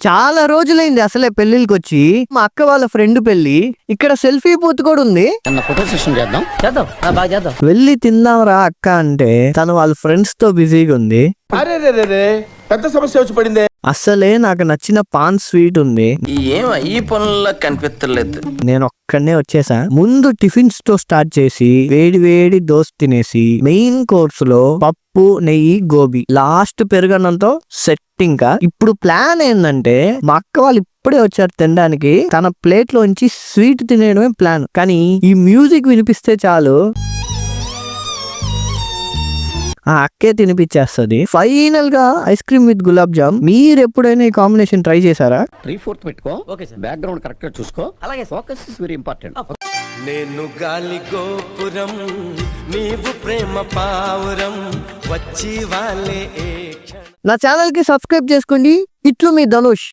చాలా రోజులైంది అసలే పెళ్లికి వచ్చి. మా అక్క వాళ్ళ ఫ్రెండ్ పెళ్లి, ఇక్కడ సెల్ఫీ బూత్ కూడా ఉంది. ఫోటో సెషన్ చేద్దాం. వెళ్ళి తిందాంరా అక్క అంటే తను వాళ్ళ ఫ్రెండ్స్ తో బిజీగా ఉంది. పెద్ద సమస్య వచ్చి పడిందే. అసలే నాకు నచ్చిన పాన్ స్వీట్ ఉంది. ఈ పనుల్లో కనిపించలేదు. నేను ఒక్కడనే వచ్చేసా. ముందు టిఫిన్స్ తో స్టార్ట్ చేసి వేడి వేడి దోశ తినేసి మెయిన్ కోర్స్ లో పప్పు, నెయ్యి, గోబీ, లాస్ట్ పెరుగన్నంతో సెట్. ఇంకా ఇప్పుడు ప్లాన్ ఏంటంటే మా అక్క వాళ్ళు ఇప్పుడే వచ్చారు తినడానికి, తన ప్లేట్ లోంచి స్వీట్ తినేయడమే ప్లాన్. కానీ ఈ మ్యూజిక్ వినిపిస్తే చాలు ఆ అక్కే తినిపించేస్తుంది. ఫైనల్ గా ice cream with gulab jam. మీరు ఎప్పుడైనా ఈ కాంబినేషన్ ట్రై చేశారా? 3/4 పెట్టుకో. బ్యాక్గ్రౌండ్ కరెక్ట్ గా చూసుకో. అలాగే ఫోకస్ ఇస్ వెరీ ఇంపార్టెంట్. నేను గాలి గోపురం, నీవు ప్రేమ పావురం, వచ్చి వాళ్ళే. నా ఛానల్ కి సబ్స్క్రైబ్ చేసుకోండి. ఇట్లు మీ ధనుష్.